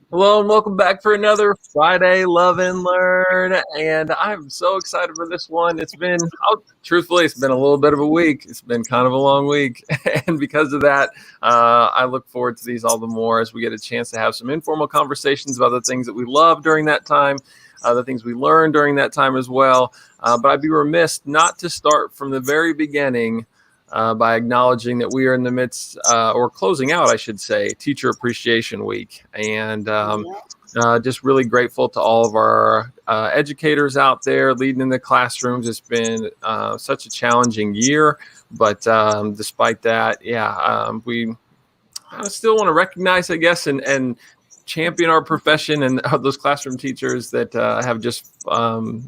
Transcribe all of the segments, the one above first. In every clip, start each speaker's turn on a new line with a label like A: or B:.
A: Hello and welcome back for another Friday Love and Learn. And I'm so excited for this one. Truthfully, it's been a little bit of a week. It's been kind of a long week. And because of that, I look forward to these all the more as we get a chance to have some informal conversations about the things that we love during that time, the things we learned during that time as well. But I'd be remiss not to start from the very beginning by acknowledging that we are in the midst, or closing out, I should say, Teacher Appreciation Week. And just really grateful to all of our educators out there leading in the classrooms. It's been such a challenging year, but despite that, we still want to recognize, I guess, and champion our profession and those classroom teachers that have just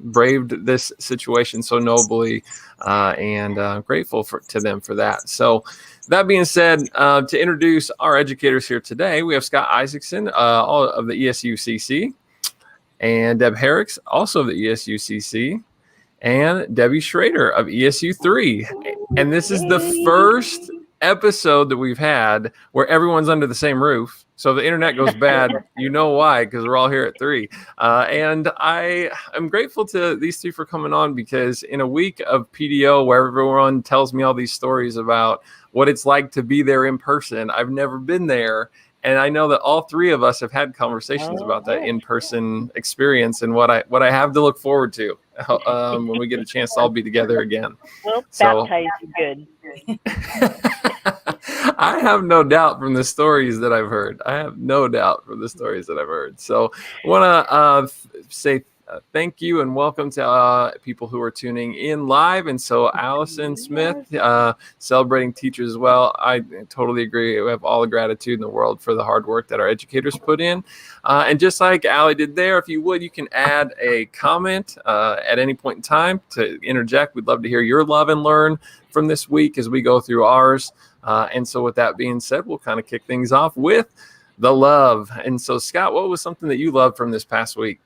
A: braved this situation so nobly, and grateful to them for that. So that being said, to introduce our educators here today, we have Scott Isaacson of the ESUCC, and Deb Hericks, also of the ESUCC, and Debbie Schraeder of ESU3. And this is the first episode that we've had where everyone's under the same roof. So if the internet goes bad, you know why, because we're all here at 3. And I am grateful to these 3 for coming on, because in a week of PDO where everyone tells me all these stories about what it's like to be there in person, I've never been there. And I know that all 3 of us have had conversations about that in-person experience and what I have to look forward to when we get a chance to all be together again.
B: Well, baptized good.
A: I have no doubt from the stories that I've heard. So I want to say thank you and welcome to people who are tuning in live. And so Allison Smith, celebrating teachers as well. I totally agree. We have all the gratitude in the world for the hard work that our educators put in. And just like Allie did there, if you would, you can add a comment at any point in time to interject. We'd love to hear your love and learn from this week as we go through ours. And so with that being said, we'll kind of kick things off with the love. And so Scott, what was something that you loved from this past week?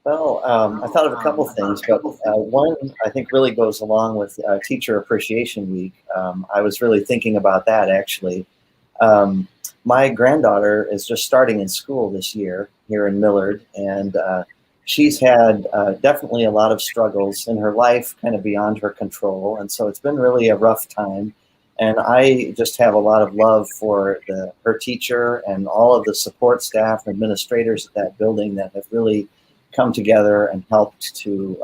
C: Well, I thought of a couple things, but one I think really goes along with Teacher Appreciation Week. I was really thinking about that, actually. My granddaughter is just starting in school this year here in Millard, and she's had definitely a lot of struggles in her life, kind of beyond her control, and so it's been really a rough time. And I just have a lot of love for her teacher and all of the support staff and administrators at that building that have really come together and helped to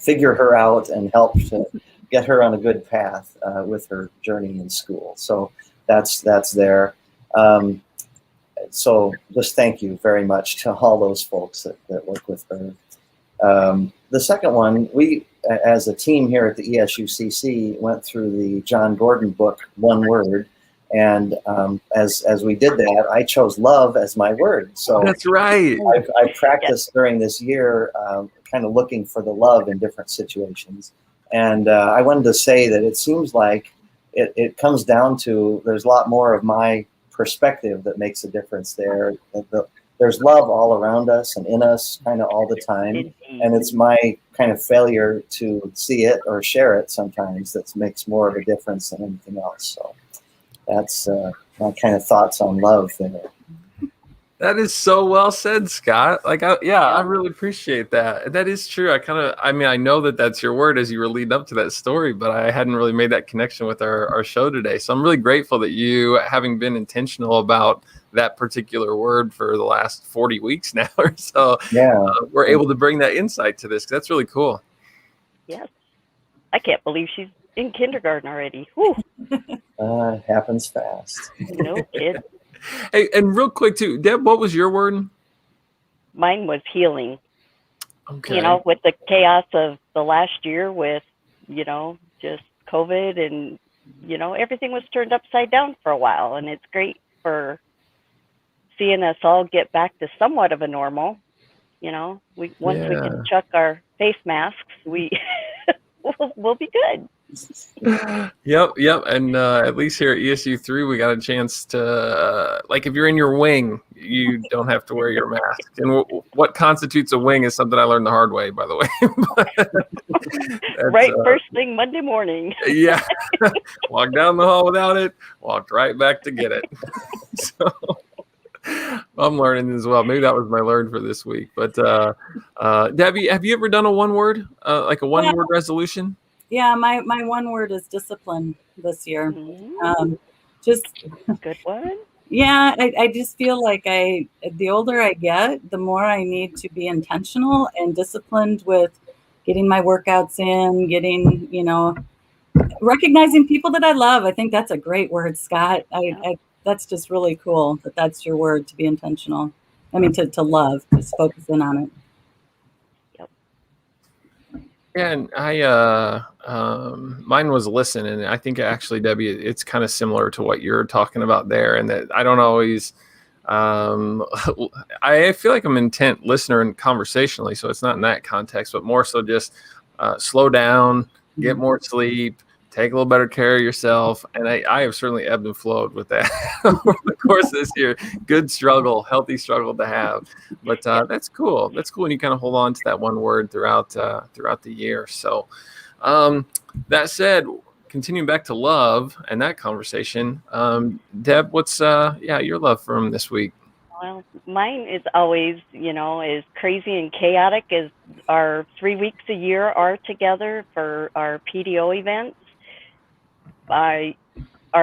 C: figure her out and help to get her on a good path with her journey in school. So that's there. So just thank you very much to all those folks that work with her. The second one, we as a team here at the ESUCC went through the John Gordon book, One Word. And as we did that, I chose love as my word. So
A: that's right.
C: I practiced during this year, kind of looking for the love in different situations. And I wanted to say that it seems like it comes down to there's a lot more of my perspective that makes a difference there. There's love all around us and in us kind of all the time. And it's my kind of failure to see it or share it sometimes that makes more of a difference than anything else. So that's my kind of thoughts on love there.
A: That is so well said, Scott. I really appreciate that. That is true. I know that that's your word as you were leading up to that story, but I hadn't really made that connection with our show today. So I'm really grateful that you, having been intentional about that particular word for the last 40 weeks now or so, we're able to bring that insight to this. That's really cool.
B: Yes. I can't believe she's in kindergarten already.
C: Happens fast.
B: No kid.
A: Hey, and real quick too, Deb, what was your word?
B: Mine was healing.
A: Okay.
B: With the chaos of the last year with, just COVID and, everything was turned upside down for a while. And it's great for seeing us all get back to somewhat of a normal. Once we can chuck our face masks, we'll be good.
A: Yep. And at least here at ESU3, we got a chance to, if you're in your wing, you don't have to wear your mask. And what constitutes a wing is something I learned the hard way, by the way.
B: First thing Monday morning.
A: Yeah. Walked down the hall without it, walked right back to get it. So I'm learning as well. Maybe that was my learn for this week. But Debbie, have you ever done a one word, like a one word resolution?
D: Yeah, my one word is discipline this year. Just
B: good one.
D: Yeah, I just feel like the older I get, the more I need to be intentional and disciplined with getting my workouts in, getting, recognizing people that I love. I think that's a great word, Scott. That's just really cool that that's your word, to be intentional. I mean, to love, just focus in on it.
B: Yep.
A: Yeah, and I mine was listen, and I think actually, Debbie, it's kind of similar to what you're talking about there, and that I don't always. I feel like I'm an intent listener and conversationally, so it's not in that context, but more so just slow down, get more sleep, take a little better care of yourself. And I have certainly ebbed and flowed with that over the course of this year. Good struggle, healthy struggle to have. But that's cool. That's cool when you kind of hold on to that one word throughout the year. So that said, continuing back to love and that conversation, Deb, what's your love from this week?
B: Well, mine is always, as crazy and chaotic as our 3 weeks a year are together for our PDO events. Our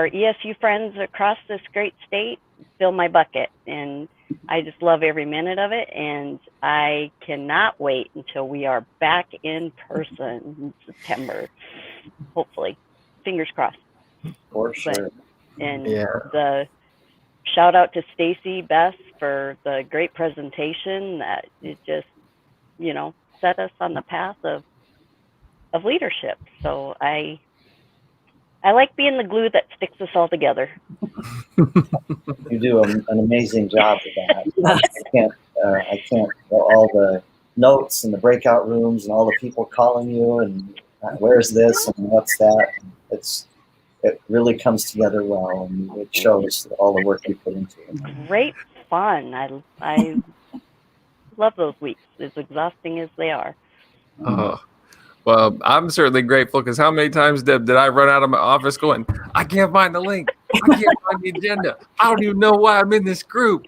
B: ESU friends across this great state fill my bucket, and I just love every minute of it, and I cannot wait until we are back in person in September, hopefully. Fingers crossed.
C: For sure.
B: The shout out to Stacy Bess for the great presentation that it just, set us on the path of leadership. So I like being the glue that sticks us all together.
C: You do an amazing job with that. I can't all the notes and the breakout rooms and all the people calling you and where's this and what's that. It really comes together well, and it shows all the work you put into it.
B: Great fun. I love those weeks, as exhausting as they are.
A: Well, I'm certainly grateful, because how many times, Deb, did I run out of my office going, I can't find the link, I can't find the agenda, I don't even know why I'm in this group.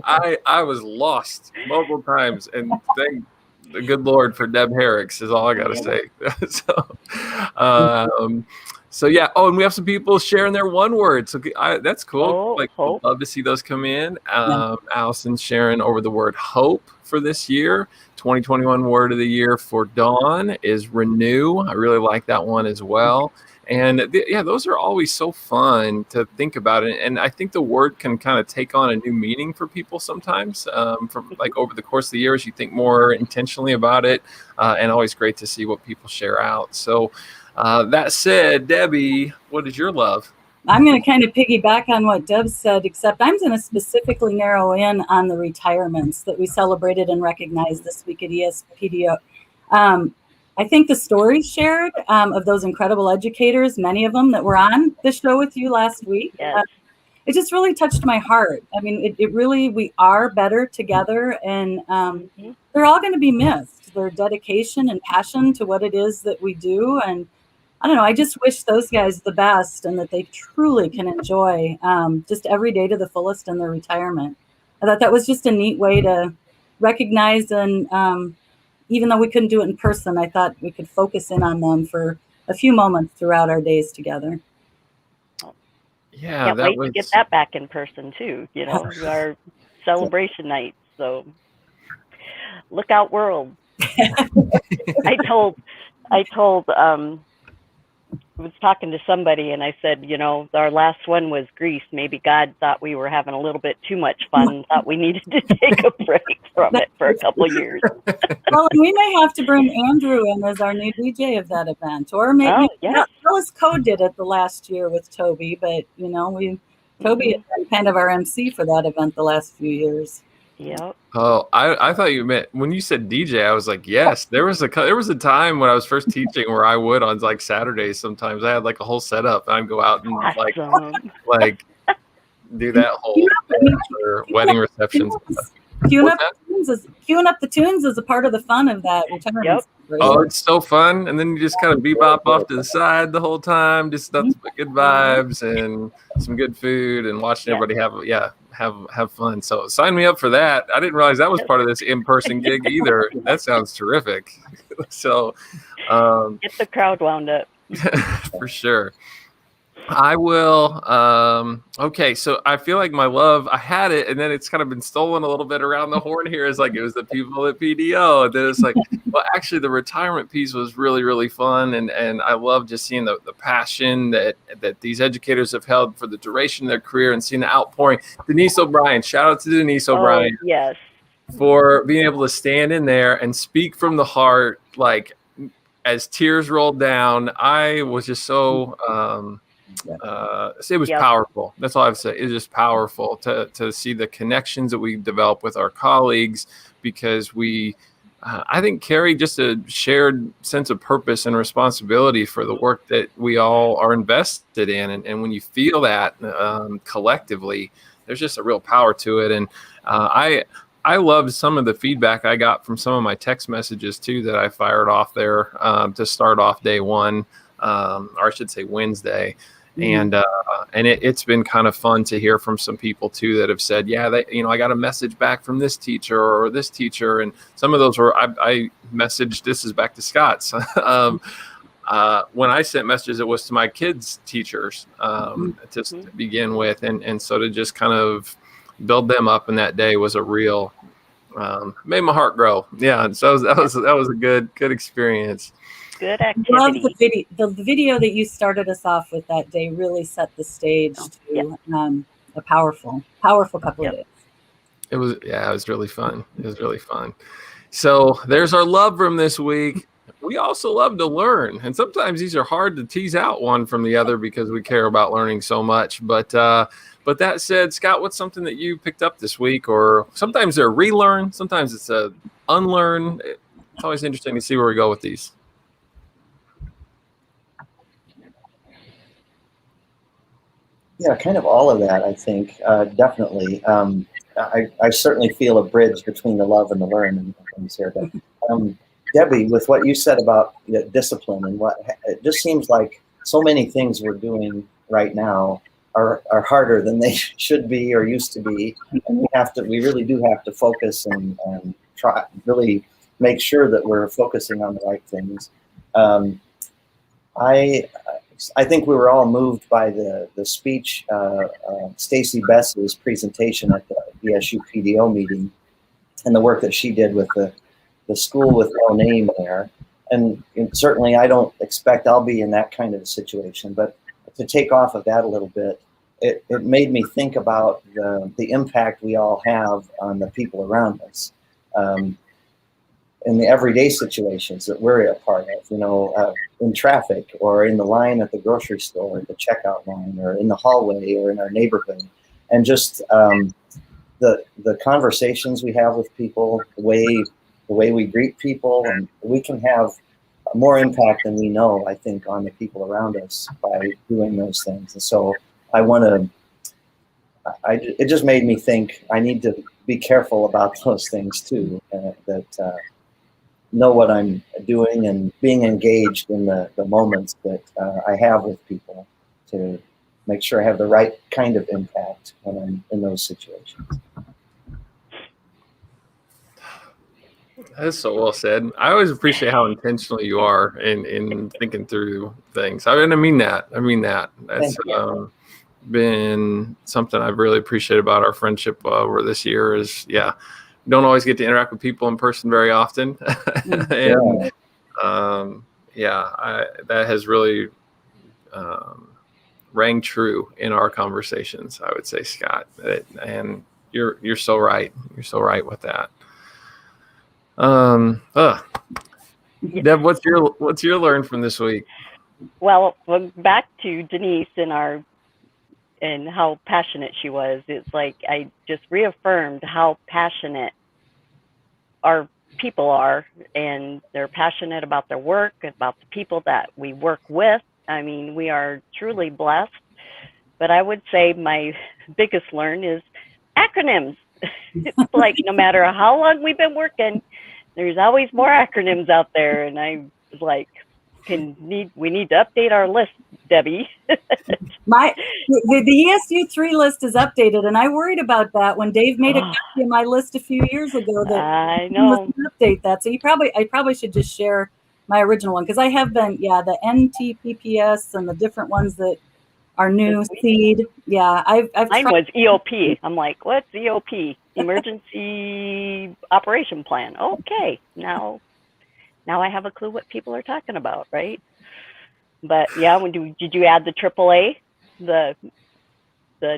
A: I was lost multiple times, and thank the good Lord for Deb Hericks is all I got to say. So yeah. Oh, and we have some people sharing their one word. So that's cool.
B: Hope.
A: Love to see those come in. Allison's sharing over the word hope for this year. 2021 word of the year for Dawn is renew. I really like that one as well. And those are always so fun to think about it. And I think the word can kind of take on a new meaning for people sometimes, from like over the course of the year as you think more intentionally about it. And always great to see what people share out. So that said, Debbie, what is your love?
D: I'm going to kind of piggyback on what Deb said, except I'm going to specifically narrow in on the retirements that we celebrated and recognized this week at ESPDO. I think the stories shared of those incredible educators, many of them that were on the show with you last week, it just really touched my heart. I mean, it really, we are better together, and they're all going to be missed. Their dedication and passion to what it is that we do. And I don't know, I just wish those guys the best, and that they truly can enjoy just every day to the fullest in their retirement. I thought that was just a neat way to recognize, and even though we couldn't do it in person, I thought we could focus in on them for a few moments throughout our days together.
A: Yeah,
B: can't wait to get that back in person too. Our celebration night. So look out, world. I was talking to somebody, and I said, our last one was Greece. Maybe God thought we were having a little bit too much fun and thought we needed to take a break from it for a couple of years.
D: Well, and we may have to bring Andrew in as our new DJ of that event, or maybe Phyllis Code did it the last year with Toby, but Toby has been kind of our MC for that event the last few years.
B: Yep.
A: Oh, I thought you meant when you said DJ. I was like, yes. There was a time when I was first teaching where I would on like Saturdays. Sometimes I had like a whole setup, and I'd go out and like do that whole thing for wedding receptions.
D: Queuing up the tunes is a part of the fun of that retirement.
B: Yep.
A: Oh, it's so fun, and then you just kind of bebop off to the side the whole time, just nothing but good vibes and some good food, and watching everybody have fun. So sign me up for that. I didn't realize that was part of this in-person gig either. That sounds terrific. So
B: Get the crowd wound up.
A: for sure. I will. Okay, so I feel like my love, I had it, and then it's kind of been stolen a little bit around the horn here. It's like it was the people at PDO, and then it's like, well, actually, the retirement piece was really, really fun, and I love just seeing the passion that these educators have held for the duration of their career, and seeing the outpouring. Denise O'Brien, shout out to Denise O'Brien,
B: yes,
A: for being able to stand in there and speak from the heart, like as tears rolled down. I was just so. It was powerful. That's all I have to say. It's just powerful to see the connections that we develop with our colleagues, because we, I think, carry just a shared sense of purpose and responsibility for the work that we all are invested in. And when you feel that collectively, there's just a real power to it. And I loved some of the feedback I got from some of my text messages too that I fired off there to start off day one, or I should say Wednesday. And it's been kind of fun to hear from some people too that have said, yeah, I got a message back from this teacher or this teacher, and some of those were I messaged. This is back to Scott's. When I sent messages, it was to my kids' teachers to begin with, and so to just kind of build them up in that day was a real made my heart grow. Yeah, and so that was a good experience.
B: Good activity.
D: Love the video. The video that you started us off with that day really set the stage to a powerful couple of days.
A: It was really fun. It was really fun. So there's our love room this week. We also love to learn, and sometimes these are hard to tease out one from the other because we care about learning so much. But that said, Scott, what's something that you picked up this week? Or sometimes they're relearn, sometimes it's a unlearn. It's always interesting to see where we go with these.
C: Yeah, kind of all of that, I think, definitely. I certainly feel a bridge between the love and the learn and things here. But Debbie, with what you said about discipline and it just seems like so many things we're doing right now are harder than they should be or used to be, and we really do have to focus and try really make sure that we're focusing on the right things. I think we were all moved by the speech, Stacy Bess's presentation at the ESU PDO meeting, and the work that she did with the school with no name there. And certainly I don't expect I'll be in that kind of a situation, but to take off of that a little bit, it made me think about the impact we all have on the people around us. In the everyday situations that we're a part of, in traffic or in the line at the grocery store, or the checkout line, or in the hallway or in our neighborhood, and just the conversations we have with people, the way we greet people, and we can have more impact than we know, I think, on the people around us by doing those things. And so it just made me think I need to be careful about those things too, know what I'm doing and being engaged in the moments that I have with people to make sure I have the right kind of impact when I'm in those situations.
A: That's so well said. I always appreciate how intentional you are in thinking through things. I mean that. That's been something I've really appreciated about our friendship over this year is, don't always get to interact with people in person very often. And that has really rang true in our conversations, I would say, Scott. And you're so right. You're so right with that. Deb, what's your learn from this week?
B: Well, back to Denise and how passionate she was. It's like I just reaffirmed how passionate our people are, and they're passionate about their work, about the people that we work with. I mean, we are truly blessed. But I would say my biggest learn is acronyms. It's like no matter how long we've been working, there's always more acronyms out there, and I was like, we need to update our list, Debbie.
D: The ESU3 list is updated, and I worried about that when Dave made a copy of my list a few years ago. That
B: I
D: he was
B: know.
D: gonna update that. So I probably should just share my original one, because I have been, the NTPPS and the different ones that are new seed. Yeah, I've
B: Mine
D: tried.
B: was EOP. I'm like, what's EOP? Emergency Operation Plan. Okay, now I have a clue what people are talking about, right? But yeah, did you add the AAA, the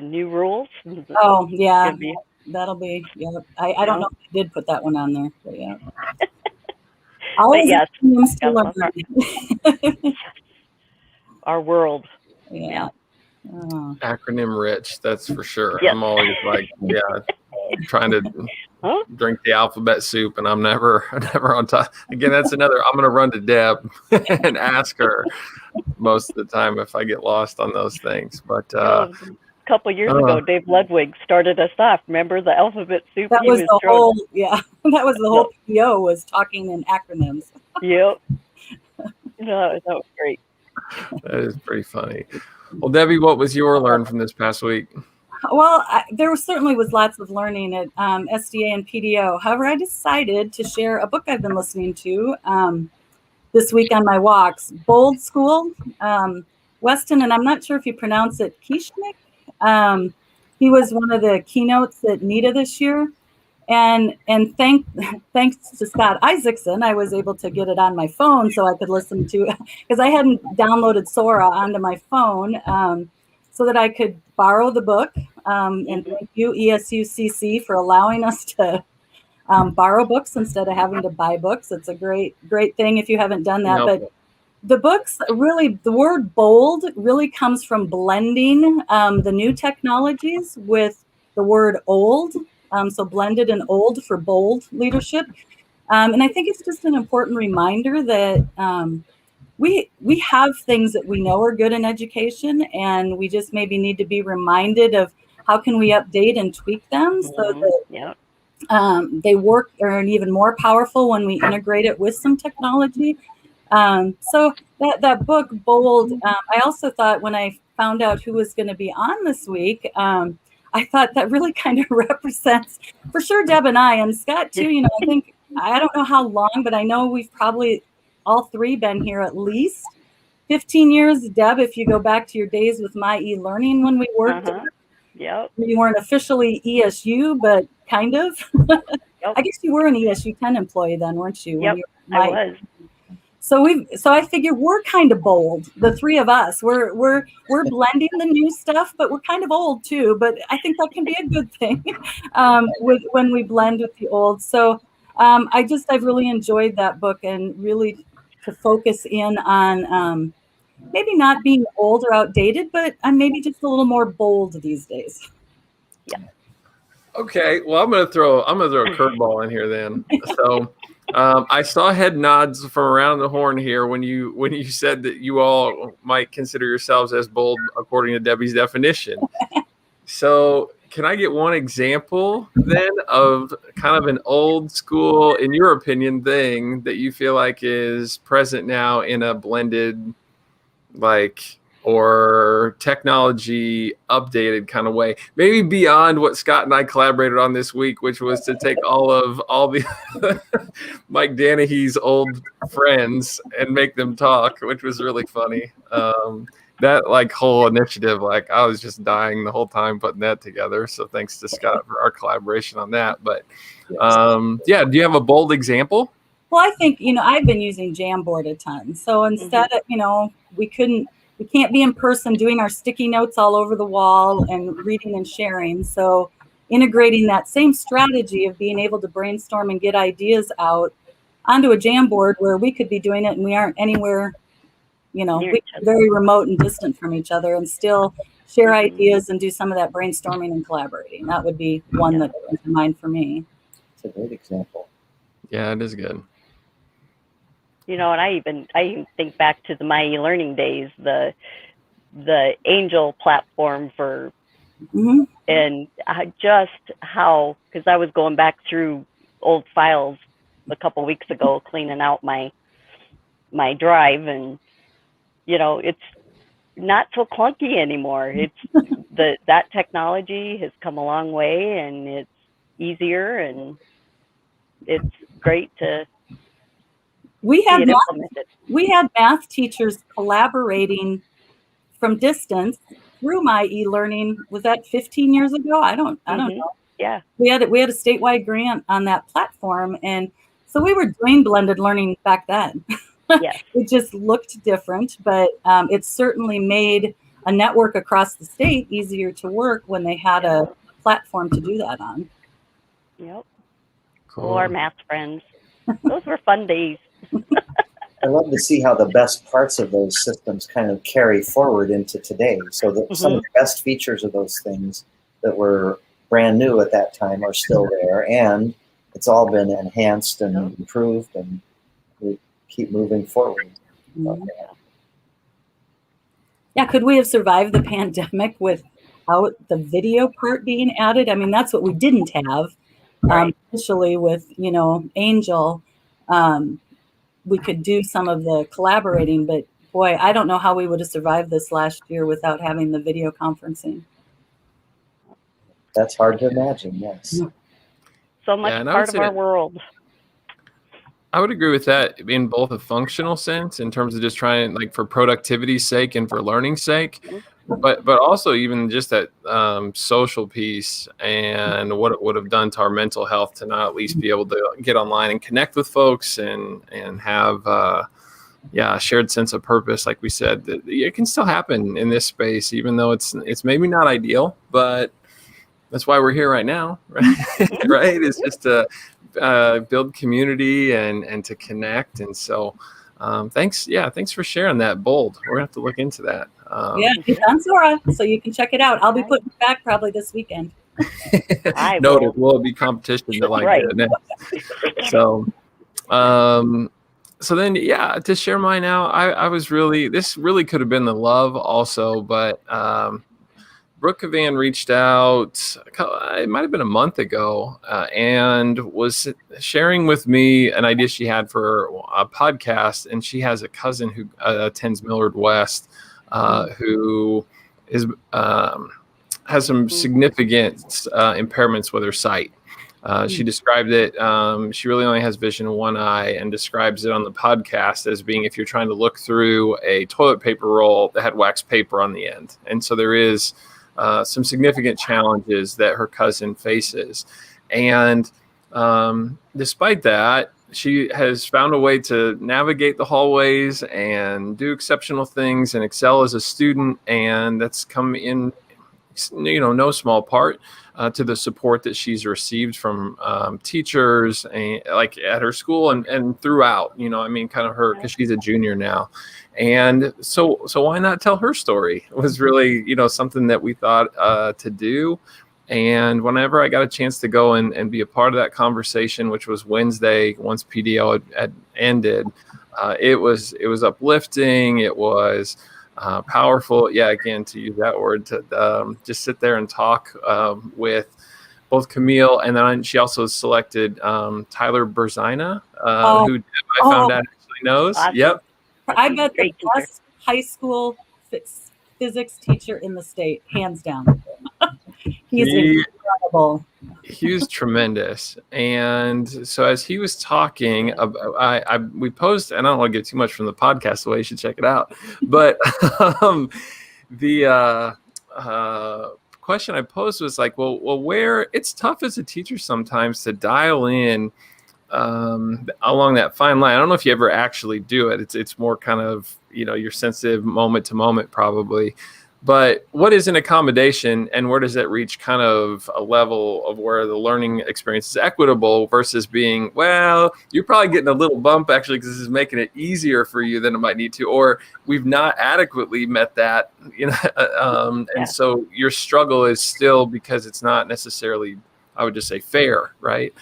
B: new rules?
D: Oh yeah, that'll be. Yeah, I don't know if I did put that one on there, but yeah.
B: But yes,
D: learn.
B: Our world.
D: Yeah.
A: Oh. Acronym rich, that's for sure.
B: Yes.
A: I'm always like, trying to drink the alphabet soup, and I'm never on top. Again, that's another. I'm going to run to Deb and ask her most of the time if I get lost on those things. But
B: a couple of years ago, Dave Ludwig started us off. Remember the alphabet soup?
D: That was the whole. Yeah, that was the whole PO was talking in acronyms.
B: Yep. No, that was great.
A: That is pretty funny. Well, Debbie, what was your learn from this past week?
D: Well, there certainly was lots of learning at SDA and PDO. However, I decided to share a book I've been listening to this week on my walks. Bold School, Weston, and I'm not sure if you pronounce it Kieschnick. He was one of the keynotes at NETA this year. And thanks to Scott Isaacson, I was able to get it on my phone so I could listen to it, because I hadn't downloaded Sora onto my phone, so that I could borrow the book. And thank you, ESUCC, for allowing us to borrow books instead of having to buy books. It's a great thing if you haven't done that. But the books really, the word bold really comes from blending the new technologies with the word old. So blended and old for bold leadership. And I think it's just an important reminder that we have things that we know are good in education, and we just maybe need to be reminded of how can we update and tweak them so that they work or are even more powerful when we integrate it with some technology. So that book, Bold, I also thought when I found out who was going to be on this week, I thought that really kind of represents, for sure, Deb and I, and Scott too. I think, I don't know how long, but I know we've probably all three been here at least 15 years. Deb, if you go back to your days with My E-Learning when we worked, you weren't officially ESU, but kind of. I guess you were an ESU 10 employee then, weren't you?
B: Yep, I was.
D: So I figure we're kind of bold, the three of us. We're blending the new stuff, but we're kind of old too. But I think that can be a good thing when we blend with the old. So I've really enjoyed that book, and really to focus in on maybe not being old or outdated, but I'm maybe just a little more bold these days.
B: Yeah.
A: Okay. Well, I'm gonna throw a curveball in here then. So. I saw head nods from around the horn here when you said that you all might consider yourselves as bold according to Debbie's definition. So can I get one example then of kind of an old school, in your opinion, thing that you feel like is present now in a blended, or technology updated kind of way, maybe beyond what Scott and I collaborated on this week, which was to take all the Mike Danahy's old friends and make them talk, which was really funny. That whole initiative, I was just dying the whole time putting that together. So thanks to Scott for our collaboration on that. But do you have a bold example?
D: Well, I think, I've been using Jamboard a ton. So instead of, we can't be in person doing our sticky notes all over the wall and reading and sharing. So integrating that same strategy of being able to brainstorm and get ideas out onto a Jamboard where we could be doing it and we aren't anywhere, we're very remote and distant from each other, and still share ideas and do some of that brainstorming and collaborating. That would be one that comes to mind for me.
C: It's a great example.
A: Yeah, it is good.
B: And I even think back to the My E-Learning days, the Angel platform for, and just how, because I was going back through old files a couple weeks ago, cleaning out my drive, and it's not so clunky anymore. It's that technology has come a long way, and it's easier, and it's great to
D: We
B: see
D: had
B: it implemented.
D: we had math teachers collaborating from distance through my e-learning. Was that 15 years ago? I don't know.
B: Yeah.
D: We had a statewide grant on that platform, and so we were doing blended learning back then.
B: Yes.
D: It just looked different, but it certainly made a network across the state easier to work when they had a platform to do that on.
B: Yep.
A: Cool.
B: Oh, our math friends. Those were fun days.
C: I love to see how the best parts of those systems kind of carry forward into today. So that some of the best features of those things that were brand new at that time are still there, and it's all been enhanced and improved, and we keep moving forward.
D: Yeah, could we have survived the pandemic without the video part being added? I mean, that's what we didn't have initially with, Angel. We could do some of the collaborating, but boy, I don't know how we would have survived this last year without having the video conferencing.
C: That's hard to imagine, yes.
B: So much part of our world.
A: I would agree with that in both a functional sense, in terms of just trying, like, for productivity's sake and for learning's sake, but also even just that social piece and what it would have done to our mental health to not at least be able to get online and connect with folks and have a shared sense of purpose. Like we said, that it can still happen in this space, even though it's maybe not ideal, but that's why we're here right now, right? Right? It's just to build community and to connect. And so thanks for sharing that, Bold. We're gonna have to look into that.
D: It's on Zora, so you can check it out. I'll be putting it back probably this weekend.
A: Noted. Will it be competition to it next? So then, to share mine now, I was this really could have been the love also, but Brooke Cavan reached out, it might have been a month ago, and was sharing with me an idea she had for a podcast. And she has a cousin who attends Millard West, who has some significant impairments with her sight. She described it. She really only has vision in one eye, and describes it on the podcast as being if you're trying to look through a toilet paper roll that had wax paper on the end. And so there is some significant challenges that her cousin faces. And despite that, she has found a way to navigate the hallways and do exceptional things and excel as a student. And that's come in, no small part to the support that she's received from teachers, and like at her school and throughout, kind of her, because she's a junior now. And so why not tell her story? It was really, something that we thought to do. And whenever I got a chance to go and be a part of that conversation, which was Wednesday, once PDO had ended, it was uplifting. It was powerful. Yeah, again, to use that word, to just sit there and talk with both Camille, and then she also selected Tyler Berzina, who I found out actually knows.
B: Awesome.
A: Yep.
D: I bet the best high school physics teacher in the state, hands down. He's incredible.
A: He was tremendous. And so as he was talking, we posted, and I don't want to get too much from the podcast away, you should check it out. But the question I posed was like, well, where it's tough as a teacher sometimes to dial in along that fine line. I don't know if you ever actually do it. It's more kind of, you're sensitive moment to moment probably. But what is an accommodation, and where does it reach kind of a level of where the learning experience is equitable versus being, well, you're probably getting a little bump actually because this is making it easier for you than it might need to, or we've not adequately met that, and so your struggle is still because it's not necessarily, I would just say, fair, right?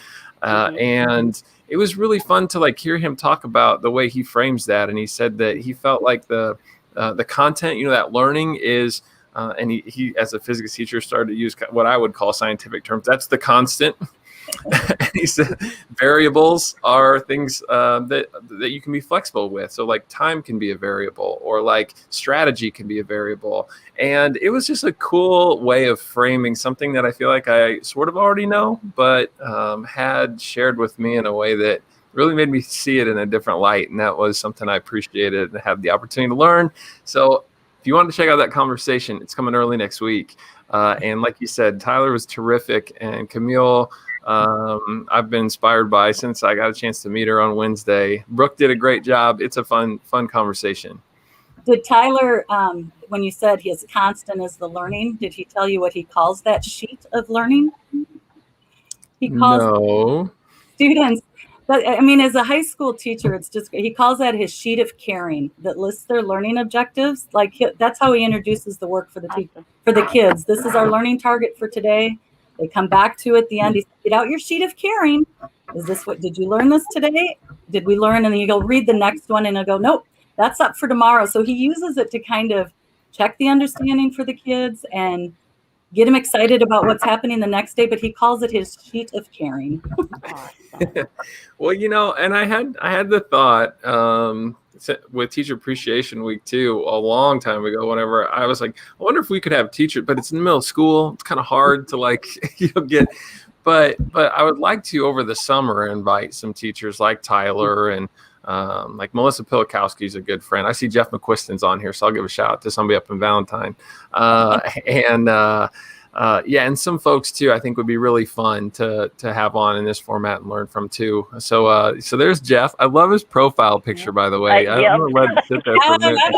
A: And it was really fun to hear him talk about the way he frames that. And he said that he felt like the content, that learning is, and he as a physics teacher started to use what I would call scientific terms. That's the constant. He said variables are things that you can be flexible with. So like time can be a variable, or like strategy can be a variable. And it was just a cool way of framing something that I feel like I sort of already know, but had shared with me in a way that really made me see it in a different light. And that was something I appreciated and had the opportunity to learn. So if you want to check out that conversation, it's coming early next week. And like you said, Tyler was terrific, and Camille, I've been inspired by since I got a chance to meet her on Wednesday. Brooke did a great job. It's a fun conversation.
D: Did Tyler, when you said his constant is the learning, did he tell you what he calls that sheet of learning? He calls students, but I mean, as a high school teacher, it's just, he calls that his sheet of caring that lists their learning objectives. Like that's how he introduces the work for the kids. This is our learning target for today. They come back to at the end. He said, get out your sheet of caring. Is this what, did you learn this today? Did we learn? And then you go read the next one and he'll go, nope, that's up for tomorrow. So he uses it to kind of check the understanding for the kids and get them excited about what's happening the next day. But he calls it his sheet of caring.
A: Well, you know, and I had the thought with Teacher Appreciation Week too, a long time ago, whenever I was like, I wonder if we could have teachers, but it's in the middle of school. It's kind of hard to like, get, but I would like to over the summer invite some teachers like Tyler and like Melissa Pilikowski is a good friend. I see Jeff McQuiston's on here, so I'll give a shout out to somebody up in Valentine. And some folks too, I think would be really fun to have on in this format and learn from too. So there's Jeff. I love his profile picture, by the way. I'm gonna let it sit there for a minute.
D: I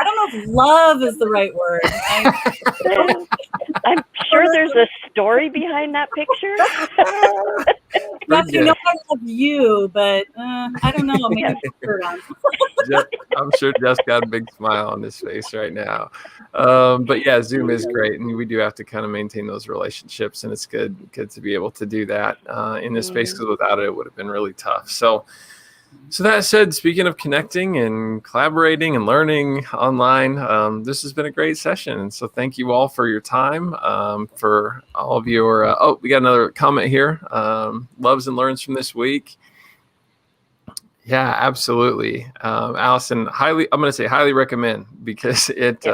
D: don't know if love is the right word.
B: I'm sure there's a story behind that picture.
D: Jeff, you know I love you, but I don't know. Maybe
A: I'm sure Jeff's got a big smile on his face right now. But yeah, Zoom is great, and we do have to kind of maintain those relationships, and it's good to be able to do that in this space, because without it would have been really tough. So that said, speaking of connecting and collaborating and learning online, this has been a great session. And so thank you all for your time, for all of your, we got another comment here. Loves and learns from this week. Yeah, absolutely. Allison, I'm going to say highly recommend, because it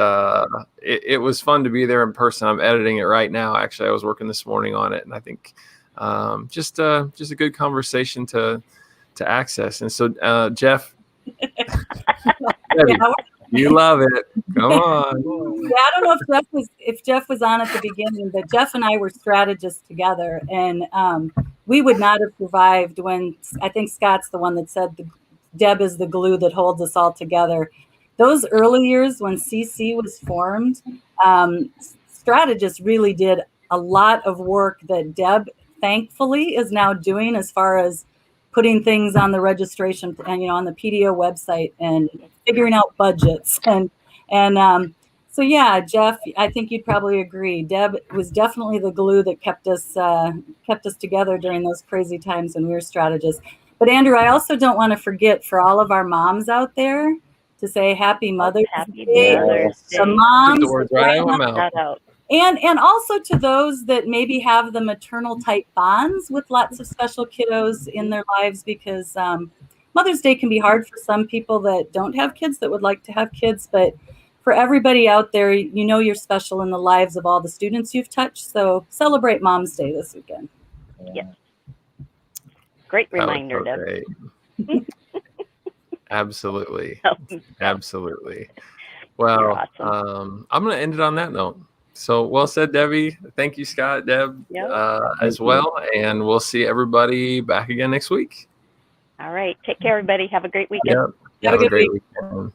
A: was fun to be there in person. I'm editing it right now. Actually, I was working this morning on it, and I think just a good conversation to access. And so, Jeff, Debbie, you love it. Come on.
D: Yeah, I don't know if Jeff was on at the beginning, but Jeff and I were strategists together, and we would not have survived when, I think Scott's the one that said Deb is the glue that holds us all together. Those early years when CC was formed, strategists really did a lot of work that Deb thankfully is now doing, as far as putting things on the registration and, on the PDO website and figuring out budgets. And so, yeah, Jeff, I think you'd probably agree. Deb was definitely the glue that kept us together during those crazy times when we were strategists. But Andrew, I also don't want to forget, for all of our moms out there, to say Happy Mother's Day. The moms,
A: right out.
D: And also to those that maybe have the maternal type bonds with lots of special kiddos in their lives, because Mother's Day can be hard for some people that don't have kids that would like to have kids. But for everybody out there, you're special in the lives of all the students you've touched. So celebrate Mom's Day this weekend.
B: Yes. Great reminder, Deb.
A: Absolutely. Absolutely. Well, awesome. I'm going to end it on that note. So well said, Debbie. Thank you, Scott, Deb, as well. And we'll see everybody back again next week.
B: All right. Take care, everybody. Have a great weekend.
A: Yep. Have a great weekend.